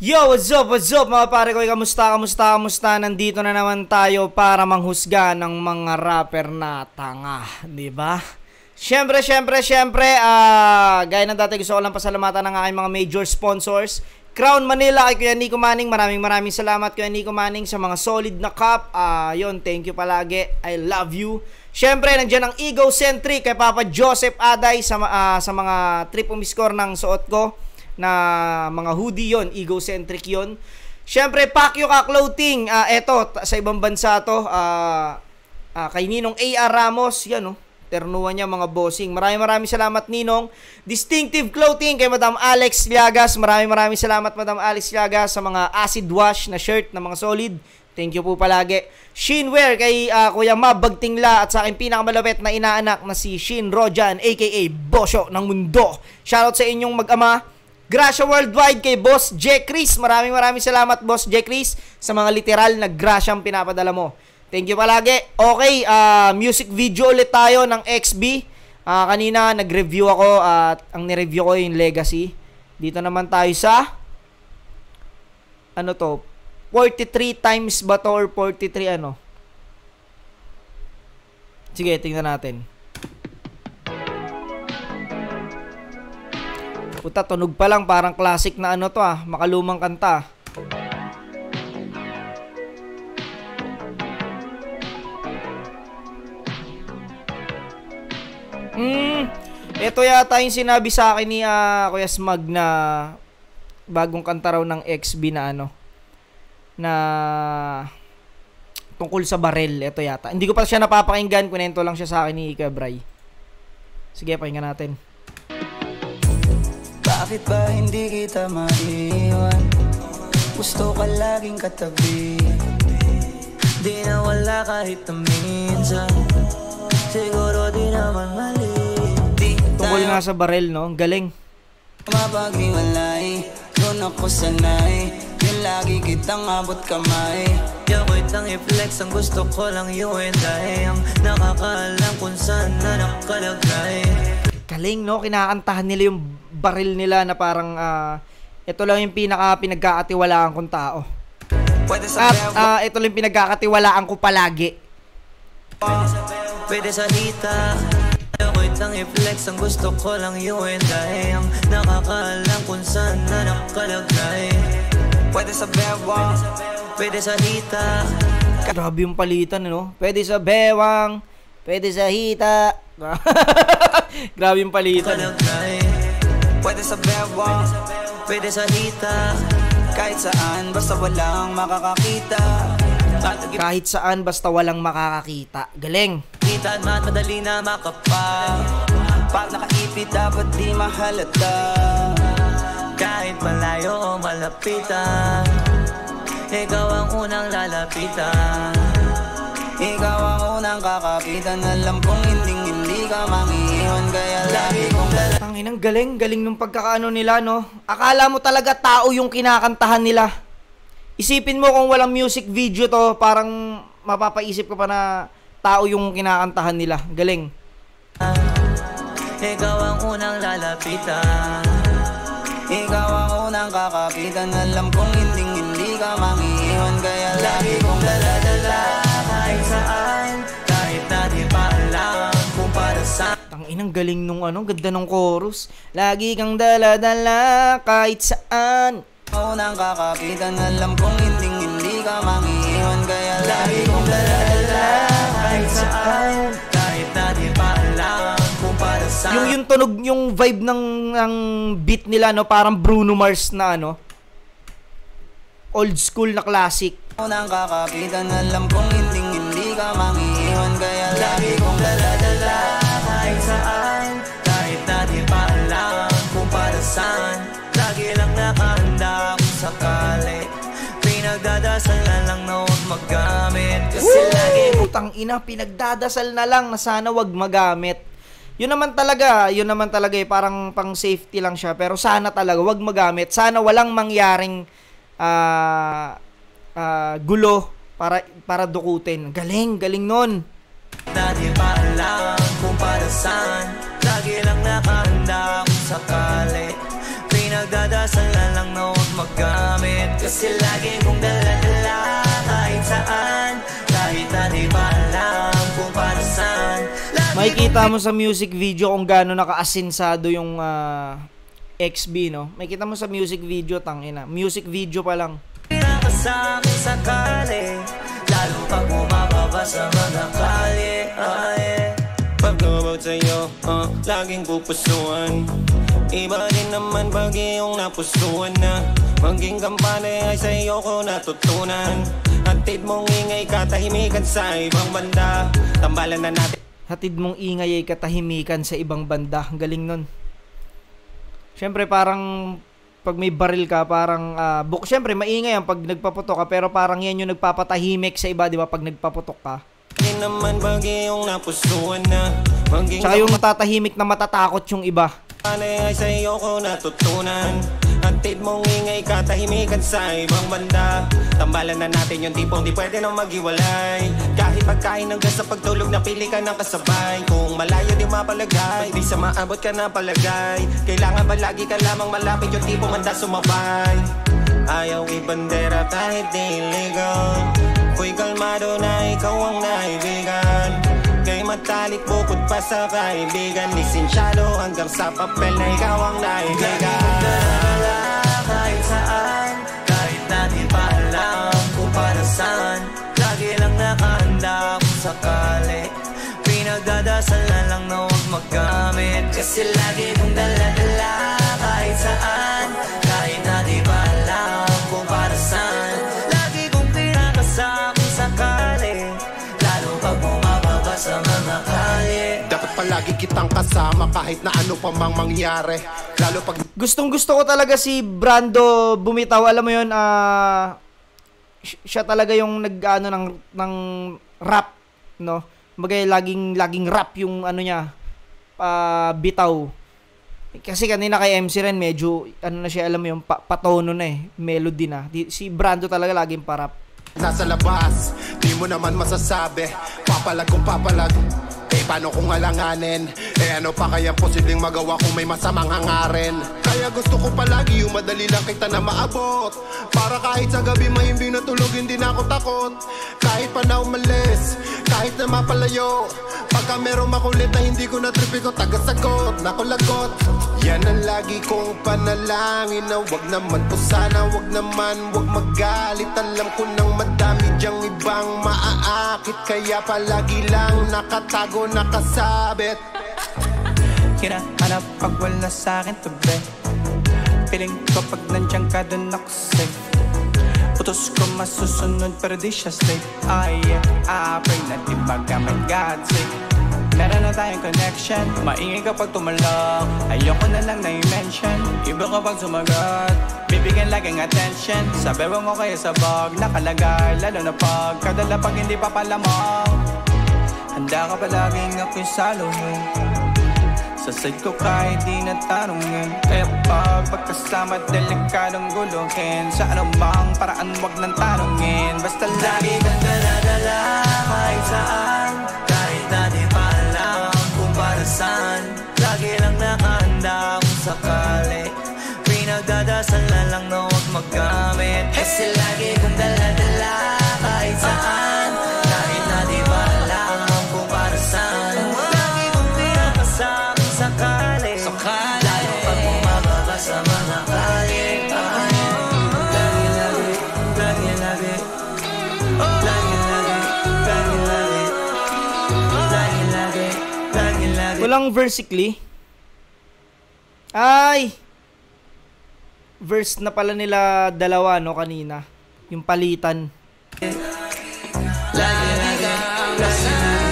Yo, what's up mga pare ko? Kamusta? Nandito na naman tayo para manghusga ng mga rapper na tanga, di ba? Siyempre, gaya ng dati gusto ko lang pasalamatan ng aking mga major sponsors. Crown Manila kay Kuya Nico Manning, maraming salamat Kuya Nico Manning sa mga solid na cup. Yun, thank you palagi. I love you. Siyempre, nandiyan ang Egocentric kay Papa Joseph Aday sa mga trip umiscore ng suot ko na mga hoodie yon, Egocentric yon. Siyempre, Pacquiao Ka Clothing, eto sa ibang bansa to, kay Ninong A.R. Ramos, yan ternuan niya mga bossing. Maraming salamat Ninong. Distinctive Clothing kay Madam Alex Liagas, maraming salamat Madam Alex Liagas sa mga acid wash na shirt na mga solid. Thank you po palagi. Shinwear kay Kuya Mabagtingla at sa aking pinakamalapit na inaanak na si Shin Rojan aka Bosyo ng Mundo. Shoutout sa inyong mag-ama. Gracia Worldwide kay Boss J. Chris. Maraming salamat Boss J. Chris sa mga literal na grasyang pinapadala mo. Thank you palagi. Okay, music video ulit tayo ng XB. Kanina nag-review ako at ang ni-review ko yung Legacy. Dito naman tayo sa 43 times ba to or 43 ano? Sige, tingnan natin. Puta, tunog pa lang, parang classic na makalumang kanta. Ito yata yung sinabi sa akin ni Kuya Smag na bagong kanta raw ng XB na na tungkol sa barel. Ito yata. Hindi ko pa siya napapakinggan, kunento lang siya sa akin ni Kuya Bray. Sige, pakinggan natin. Bakit ba hindi kita maiwan? Gusto ka laging katabi, di na wala kahit na minsan. Siguro di naman mali. Tungkol nga sa barel, no? Galing. Mapaghiwalay, doon ako sanay. Yung lagi kitang abot kamay. Yako'y tang i-flex, ang gusto ko lang you and I. Ang nakakaalam kung saan na nakalagay. Galing, no? Kinakantahan nila yung baril nila na parang ito lang yung pinagkakatiwalaan kong tao. At ito lang yung pinagkakatiwalaan ko palagi. Pwede sa hita, ako'y tang i-flex, ang gusto ko lang you and I. Ang nakakaalam kung saan na nakalagay. Pwede sa bewang, pwede sa hita. Grabe yung palitan, Pwede sa bewang, pwede sa hita. Grabe yung palitan. Pwede sa bewang, pwede sa hita. Kahit saan, basta walang makakakita. Kahit saan, basta walang makakakita. Galing. Kita at madali na makapag. Pag nakaipit, dapat di mahalata. Kahit malayo o malapitan, ikaw ang unang lalapitan. Ikaw ang unang kakapitan. Alam kong hindi ka mangiiwan, kaya lagi kong Tanginang galing nung pagkakaano nila, Akala mo talaga tao yung kinakantahan nila. Isipin mo kung walang music video to, parang mapapaisip ka pa na tao yung kinakantahan nila. Galing. Ikaw ang unang lalapitan. Ikaw ang unang kakapitan. Alam kong hindi ka mangiiwan, kaya lagi kong daladala. Kahit saan, kahit na di pa alam kung para saan. Tanginang galing nung ganda ng chorus. Lagi kang daladala kahit saan. Unang kakapitan, alam kong hindi ka mangiiwan, kaya lagi kong daladala. Kahit saan, kahit na di pa alam kung para saan. Yung tunog, yung vibe ng beat nila, parang Bruno Mars na old school na classic. Unang kakapitan, alam kong hindi ka mangiiwan, kaya lagi kong daladala. Kahit saan, kahit na di pa alam kung para saan. Lagi lang nakahanda kung sakali. Pinagdadasal na lang na huwag magamit. Kasi lagi putang ina, pinagdadasal na lang na sana huwag magamit. Yun naman talaga parang pang safety lang siya. Pero sana talaga huwag magamit. Sana walang mangyaring gulo para dukutin. Galing nun. Dati pa alam kung para saan. Lagi lang nakahanda kung sakali. Pinagdadasal na lang na huwag magamit. makikita mo sa music video kung gaano naka-asinsado yung XB, no? Makikita mo sa music video, tangina. Music video pa lang. Sa akin sakali, lalo pag bumababa sa mga kalye. Pag about sa'yo, laging pupusuan. Iba din naman pag iyong napusuan na. Maging kampane ay sa'yo ko natutunan. Hatid mong ingay katahimikan sa ibang banda. Tambalan na natin. Hatid mong ingay ay katahimikan sa ibang banda. Ang galing nun. Siyempre parang pag may baril ka, parang siyempre maingay yan pag nagpaputok ka, pero parang yan yung nagpapatahimik sa iba, di ba, pag nagpaputok ka. Naman pag iyong napusuan na. Tsaka yung natatahimik na matatakot yung iba. Ay sa'yo ko natutunan. Hatid mong ingay katahimikan sa ibang banda. Tambalan na natin yung tipong di pwede nang maghiwalay. Kahit pagkain hanggang sa pagtulog napili ka ng kasabay. Kung malayo di mapalagay, di sa maabot ka na palagay. Kailangan ba lagi ka lamang malapit yung tipong handa sumabay. Ayaw ibandera kahit di illegal. Ko'y kalmado na ikaw ang naibigan. Kay matalik bukod pa sa kaibigan. Lisensyado hanggang sa papel na ikaw ang naibigan. Kahit saan, kahit na di pa alam kung para saan. Lagi lang nakahanda kung sakali. Pinagdadasal na lang na huwag maggamit. Kasi lagi kong dala-dala kahit saan, kahit na di pa alam kung para saan. Lagi kong pinakasama kung sakali, lalo pag bumababa sa mga kalye. Dapat palagi kitang kasama kahit na ano pa mang mangyari. Lalo pag Gustong-gusto ko talaga si Brando bumitaw. Alam mo yun, siya talaga yung nag-ano ng rap, no? Bagay laging rap yung ano niya, bitaw. Kasi kanina kay MC Ren medyo ano na siya, alam mo yung patono na melody na. Si Brando talaga laging parap. nasa labas, di mo naman masasabi. Papalag kung papalag, paano kung alanganin? Ano pa kaya posibleng magawa kung may masamang hangarin? Kaya gusto ko palagi yung madali lang kita na maabot. Para kahit sa gabi mahimbing na tulog, hindi na ako takot. Kahit pa na umalis, kahit na mapalayo. Pagka merong makulit na hindi ko natripi ko, tagasagot, nakulagot. Yan ang lagi kong panalangin na wag naman po sana, wag naman, wag magalit. Alam ko nang madami diyang ibang maaakit, kaya palagi lang nakatago, nakasabit. Hinahanap pag wala sa'kin tabi. Piling ko pag nandiyan ka dun ako safe. Putos ko masusunod pero di siya safe. Pray na di magamit God's sake. Meron na tayong connection, maingay kapag tumalak. Ayoko na lang na-mention, iba kapag sumagot. Bibigyan laging attention, sabi mo kaya sa bag nakalagay. Lalo na pag kadala pag hindi pa palamang. Handa ka palaging ako'y saluhin. Sa side ko kahit di natanongin. Kaya pag pagkasama delikadong guluhin. Sa anumang paraan wag nang tanongin. Basta lagi kang dala-dala kahit saan. Kahit na di pa alam kung para saan. Lagi lang nakahanda kung sakali. Pinagdadasal na lang na huwag maggamit. Kasi lagi kang dala-dala kahit saan. Kahit na di pa alam kung para saan. Lagi kong pinakasama sakali, lalo pag bumababa sa mga kalye. Lagi-lagi, lagi-lagi, lagi-lagi, lagi-lagi, lagi-lagi, lagi-lagi. Walang versically. Ay! Verse na pala nila dalawa, no, kanina. Yung palitan. Lagi-lagi, lagi-lagi.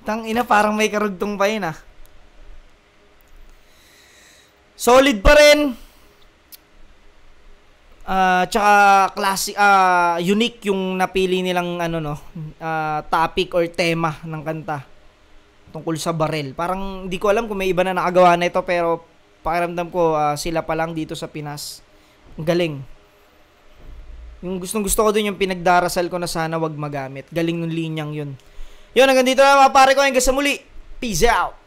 Tang ina, parang may karugtong pa yun, Solid pa rin. Tsaka classic, unique yung napili nilang topic or tema ng kanta tungkol sa barel. Parang hindi ko alam kung may iba na nakagawa na ito, pero pakiramdam ko sila pa lang dito sa Pinas. Ang galing. Yung gustong gusto ko dun yung pinagdarasal ko na sana wag magamit. Galing nung linyang yun. Yun, hanggang dito na mga pare ko. Hanggang sa muli. Peace out.